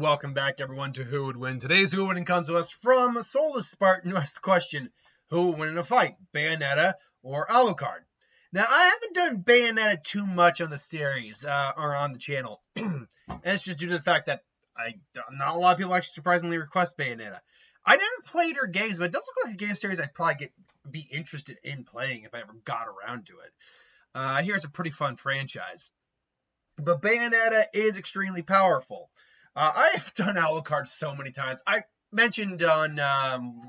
welcome back everyone to Who Would Win. Today's Who Would Win comes to us from Soulless Spartan, who asked the question, who would win in a fight, Bayonetta or Alucard? Now, I haven't done Bayonetta too much on the series, or on the channel, and it's just due to the fact that not a lot of people actually surprisingly request Bayonetta. I never played her games, but it does look like a game series I'd probably be interested in playing if I ever got around to it. Here's a pretty fun franchise. But Bayonetta is extremely powerful. I have done Alucard so many times. I mentioned on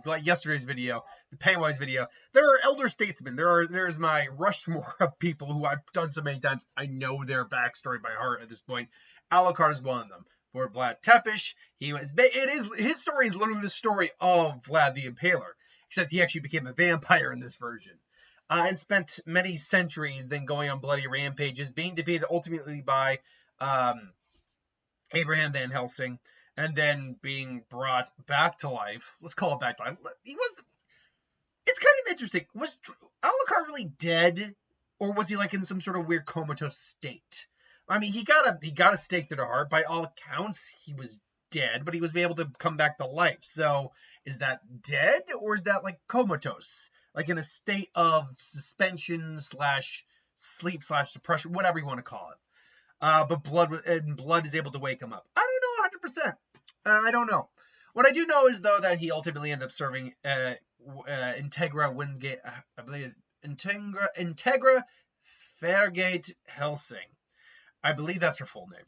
like yesterday's video, the Pennywise video, there are elder statesmen. There's my Rushmore of people who I've done so many times. I know their backstory by heart at this point. Alucard is one of them. For Vlad Tepes, his story is literally the story of Vlad the Impaler, except he actually became a vampire in this version. And spent many centuries then going on bloody rampages, being defeated ultimately by Abraham Van Helsing, and then being brought back to life. Let's call it back to life. It's kind of interesting. Was Alucard really dead, or was he like in some sort of weird comatose state? I mean, he got a stake to the heart. By all accounts, he was dead, but he was able to come back to life. So, is that dead, or is that like comatose? Like in a state of suspension / sleep / depression, whatever you want to call it. But blood is able to wake him up. I don't know 100%. I don't know. What I do know is, though, that he ultimately ended up serving Integra Wingate, I believe Integra Fairgate Helsing. I believe that's her full name.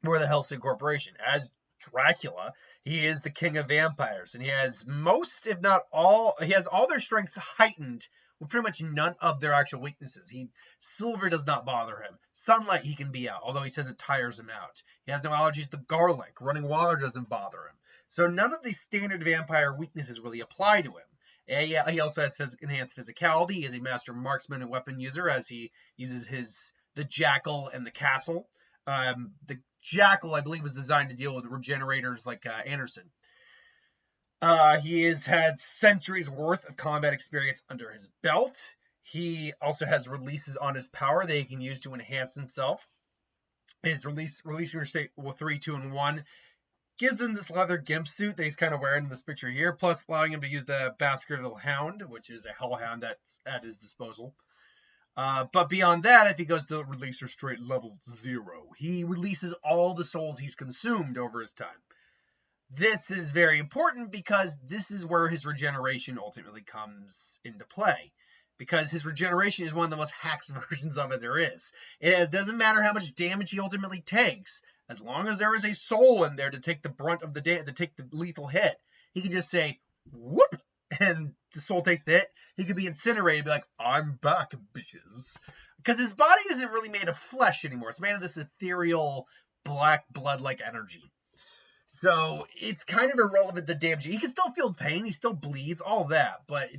For the Helsing Corporation. As Dracula, he is the king of vampires, and he has most, if not all, he has all their strengths heightened with pretty much none of their actual weaknesses. Silver does not bother him. Sunlight he can be out, although he says it tires him out. He has no allergies to garlic. Running water doesn't bother him. So none of these standard vampire weaknesses really apply to him. He also has enhanced physicality. He is a master marksman and weapon user, as he uses the jackal and the castle. The jackal, I believe, was designed to deal with regenerators like Anderson. He has had centuries worth of combat experience under his belt. He also has releases on his power that he can use to enhance himself. His releasing state 3, 2, and 1 gives him this leather gimp suit that he's kind of wearing in this picture here, plus allowing him to use the Baskerville Hound, which is a hellhound that's at his disposal. But beyond that, if he goes to releaser straight level 0, he releases all the souls he's consumed over his time. This is very important because this is where his regeneration ultimately comes into play. Because his regeneration is one of the most hacked versions of it there is. It doesn't matter how much damage he ultimately takes. As long as there is a soul in there to take the brunt of the to take the lethal hit, he can just say, whoop, and the soul takes the hit. He could be incinerated and be like, I'm back, bitches. Because his body isn't really made of flesh anymore. It's made of this ethereal, black blood-like energy. So it's kind of irrelevant the damage. He can still feel pain. He still bleeds, all that. But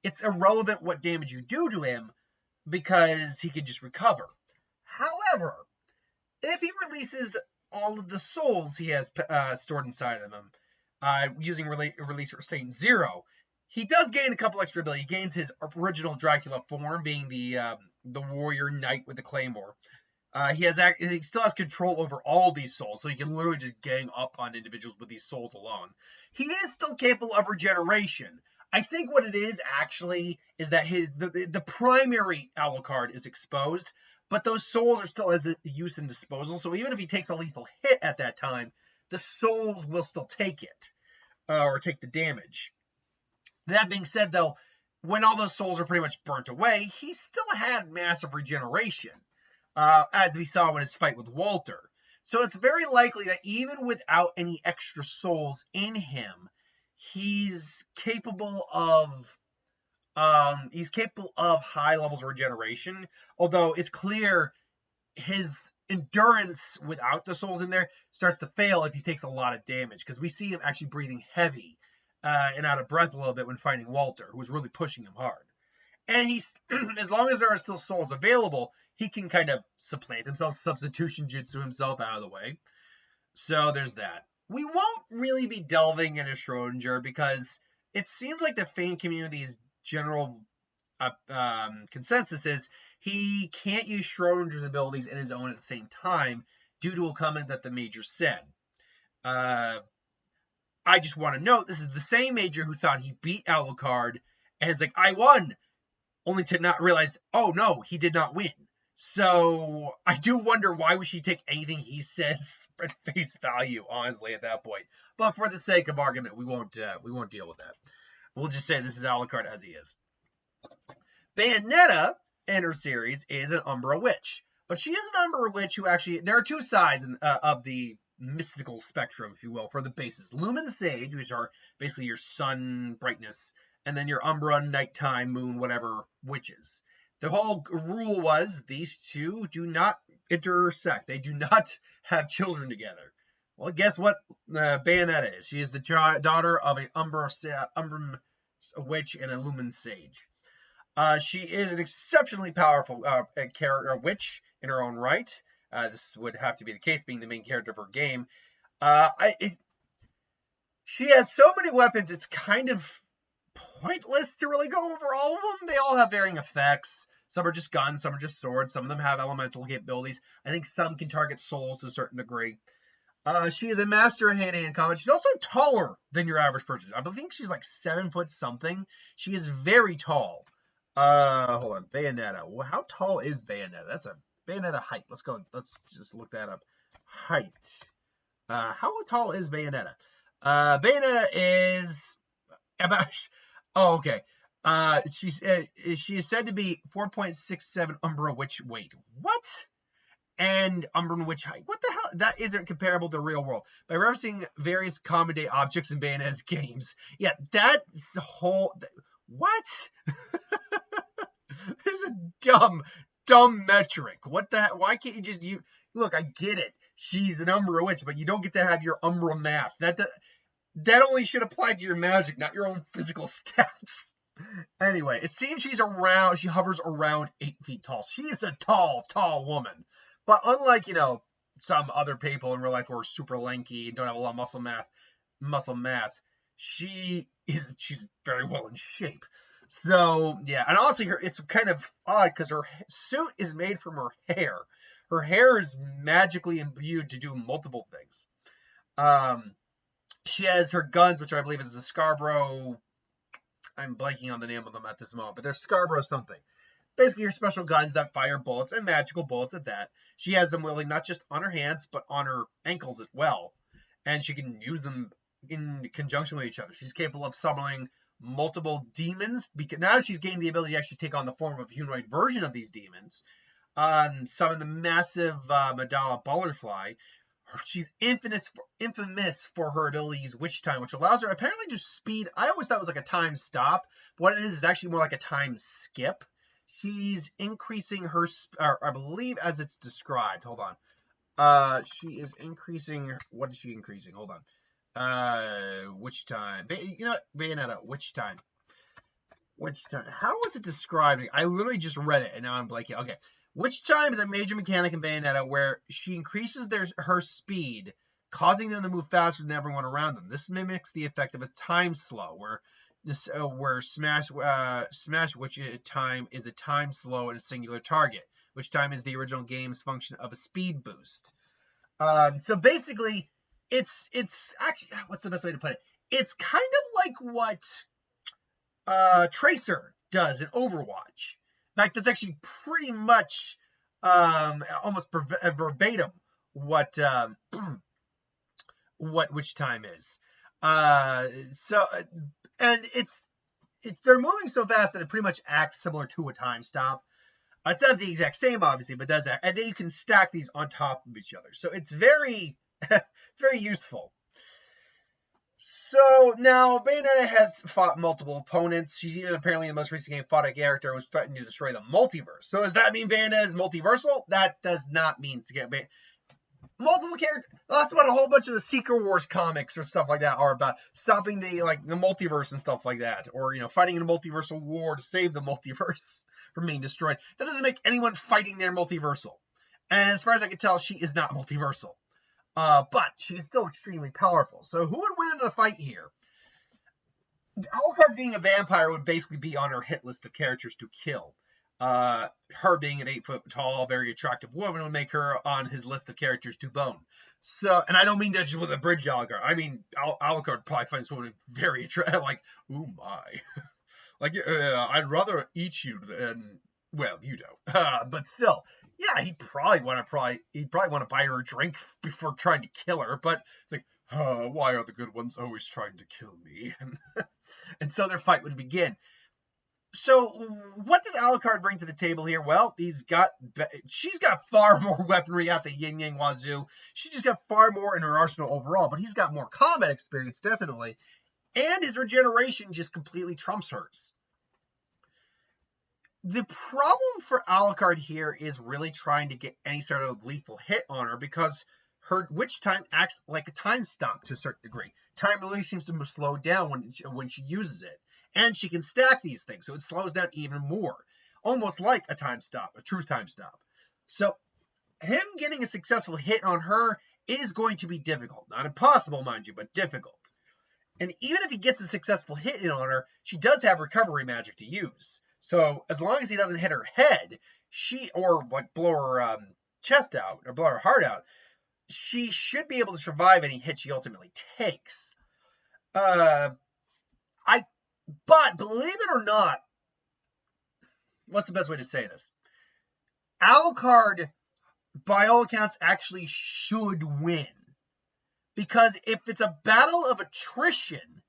it's irrelevant what damage you do to him because he can just recover. However, if he releases all of the souls he has stored inside of him, using releaser Saint 0, he does gain a couple extra abilities. He gains his original Dracula form, being the warrior knight with the claymore. He still has control over all these souls, so he can literally just gang up on individuals with these souls alone. He is still capable of regeneration. I think what it is actually is that the primary Alucard is exposed, but those souls are still as use and disposal. So even if he takes a lethal hit at that time, the souls will still take it or take the damage. That being said, though, when all those souls are pretty much burnt away, he still had massive regeneration. As we saw in his fight with Walter. So it's very likely that even without any extra souls in him, he's capable of high levels of regeneration. Although it's clear his endurance without the souls in there starts to fail if he takes a lot of damage. Because we see him actually breathing heavy and out of breath a little bit when fighting Walter, who was really pushing him hard. And he's as long as there are still souls available, he can kind of supplant himself, substitution jutsu himself out of the way. So there's that. We won't really be delving into Schrodinger because it seems like the fan community's general consensus is he can't use Schrodinger's abilities and his own at the same time due to a comment that the Major said. I just want to note this is the same major who thought he beat Alucard, and it's like, I won, only to not realize, oh no, he did not win. So I do wonder, why would she take anything he says at face value, honestly, at that point. But for the sake of argument, we won't deal with that. We'll just say this is Alucard as he is. Bayonetta in her series is an Umbra witch, but she is an Umbra witch who actually, there are two sides of the mystical spectrum, if you will, for the bases. Lumen Sage, which are basically your sun brightness, and then your Umbra, nighttime, moon, whatever witches. The whole rule was these two do not intersect. They do not have children together. Well, guess what Bayonetta is? She is the daughter of an Umbra witch and a Lumen Sage. She is an exceptionally powerful character, witch in her own right. This would have to be the case, being the main character of her game. She has so many weapons, it's kind of pointless to really go over all of them. They all have varying effects. Some are just guns, some are just swords, some of them have elemental capabilities. I think some can target souls to a certain degree. She is a master of hand-to-hand combat. She's also taller than your average person. I think she's like 7 foot something. She is very tall. Hold on, Bayonetta. Well, how tall is Bayonetta? That's a Bayonetta height. Let's just look that up. Height. How tall is Bayonetta? Bayonetta is about. Oh, okay. She is said to be 4.67 Umbra Witch weight. What? And Umbra Witch height. What the hell? That isn't comparable to real world. By referencing various common day objects in Bayonetta's games. Yeah, that's the whole. What? This is a dumb metric. What the hell? Why can't you just look? I get it. She's an Umbra Witch, but you don't get to have your Umbra math. That only should apply to your magic, not your own physical stats. Anyway, it seems she hovers around 8 feet tall. She is a tall woman. But unlike, some other people in real life who are super lanky and don't have a lot of muscle mass, she's very well in shape. So, yeah, and honestly, it's kind of odd because her suit is made from her hair. Her hair is magically imbued to do multiple things. She has her guns, which I believe is the Scarborough. I'm blanking on the name of them at this moment, but they're Scarborough something. Basically, your special guns that fire bullets, and magical bullets at that. She has them wielding not just on her hands, but on her ankles as well. And she can use them in conjunction with each other. She's capable of summoning multiple demons, because now she's gained the ability to actually take on the form of a humanoid version of these demons. Summon the massive Madala Butterfly. She's infamous for her ability to use Witch Time, which allows her apparently to speed. I always thought it was like a time stop. But what it is actually more like a time skip. She's increasing her, I believe, as it's described. Hold on. She is increasing. What is she increasing? Hold on. Witch Time. You know what? Bayonetta. Witch Time. Witch Time. How was it described? I literally just read it, and now I'm blanking. Okay. Witch Time is a major mechanic in Bayonetta where she increases her speed, causing them to move faster than everyone around them. This mimics the effect of a time slow, where Smash Witch Time is a time slow and a singular target. Witch Time is the original game's function of a speed boost. So basically, it's actually, what's the best way to put it? It's kind of like what Tracer does in Overwatch. In fact, that's actually pretty much almost verbatim what Witch Time is. And they're moving so fast that it pretty much acts similar to a time stop. It's not the exact same, obviously, but does act. And then you can stack these on top of each other. So it's very useful. So now Bayonetta has fought multiple opponents. She's even apparently in the most recent game fought a character who was threatening to destroy the multiverse. So does that mean Bayonetta is multiversal? That does not mean to get multiple characters. That's what a whole bunch of the Secret Wars comics or stuff like that are about. Stopping the multiverse and stuff like that. Or, fighting in a multiversal war to save the multiverse from being destroyed. That doesn't make anyone fighting their multiversal. And as far as I can tell, she is not multiversal. But she is still extremely powerful. So who would win in a fight here? Alucard being a vampire would basically be on her hit list of characters to kill. Her being an 8 foot tall, very attractive woman would make her on his list of characters to bone. So, and I don't mean that just with a bridge Alucard. I mean, Alucard probably finds this woman very attractive. Like, ooh my. Like, I'd rather eat you than, well, you know. But still, yeah, he'd probably want to buy her a drink before trying to kill her. But it's like, why are the good ones always trying to kill me? And so their fight would begin. So what does Alucard bring to the table here? Well, she's got far more weaponry out the yin yang wazoo. She's just got far more in her arsenal overall, but he's got more combat experience, definitely. And his regeneration just completely trumps hers. The problem for Alucard here is really trying to get any sort of lethal hit on her, because her witch time acts like a time stop to a certain degree. Time really seems to slow down when she uses it. And she can stack these things, so it slows down even more. Almost like a time stop, a true time stop. So him getting a successful hit on her is going to be difficult. Not impossible, mind you, but difficult. And even if he gets a successful hit on her, she does have recovery magic to use. So as long as he doesn't hit her head, or like blow her chest out, or blow her heart out, she should be able to survive any hit she ultimately takes. But believe it or not, what's the best way to say this? Alucard, by all accounts, actually should win. Because if it's a battle of attrition,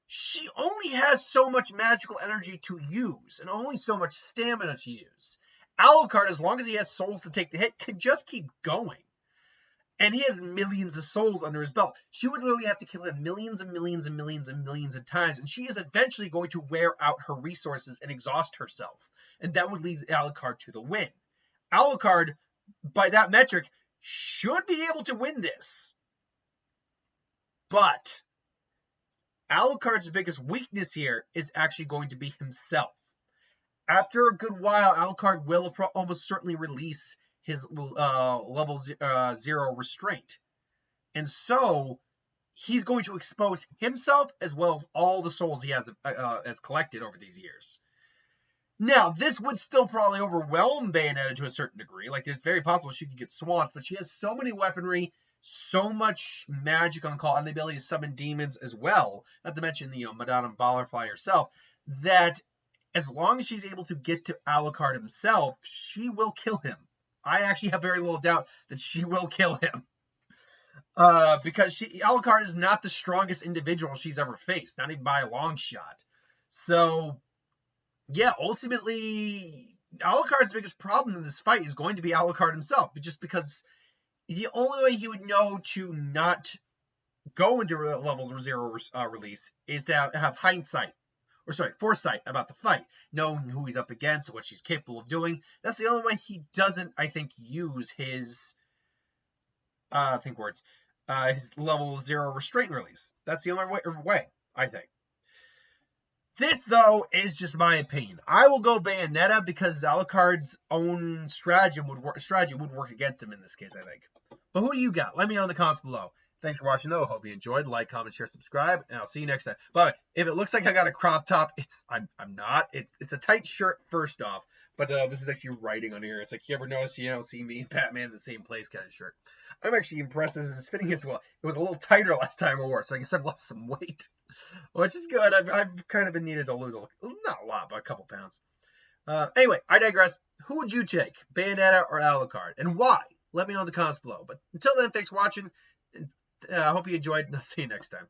she only has so much magical energy to use, and only so much stamina to use. Alucard, as long as he has souls to take the hit, can just keep going. And he has millions of souls under his belt. She would literally have to kill him millions and millions and millions and millions of times, and she is eventually going to wear out her resources and exhaust herself. And that would lead Alucard to the win. Alucard, by that metric, should be able to win this. But Alucard's biggest weakness here is actually going to be himself. After a good while, Alucard will almost certainly release his level 0 restraint. And so he's going to expose himself as well as all the souls he has collected over these years. Now, this would still probably overwhelm Bayonetta to a certain degree. Like, there's very possible she could get swamped, but she has so many weaponry, so much magic on call, and the ability to summon demons as well, not to mention, Madame Ballerfly herself, that as long as she's able to get to Alucard himself, she will kill him. I actually have very little doubt that she will kill him. Because Alucard is not the strongest individual she's ever faced, not even by a long shot. So, yeah, ultimately, Alucard's biggest problem in this fight is going to be Alucard himself, just because the only way he would know to not go into level 0 release is to have foresight about the fight, knowing who he's up against, what she's capable of doing. That's the only way he doesn't, I think, use his, his level 0 restraint release. That's the only way, I think. This, though, is just my opinion. I will go Bayonetta because Alucard's own strategy would work against him in this case, I think. But who do you got? Let me know in the comments below. Thanks for watching, though. Hope you enjoyed. Like, comment, share, subscribe, and I'll see you next time. By the way, if it looks like I got a crop top, I'm not. It's a tight shirt first off, but this is actually writing on here. It's like, you ever notice you don't see me and Batman in the same place kind of shirt. I'm actually impressed this is fitting as well. It was a little tighter last time I wore it, so I guess I've lost some weight, which is good. I've kind of been needed to lose not a lot, but a couple pounds. Anyway, I digress. Who would you take, Bayonetta or Alucard, and why? Let me know in the comments below. But until then, thanks for watching. I hope you enjoyed, and I'll see you next time.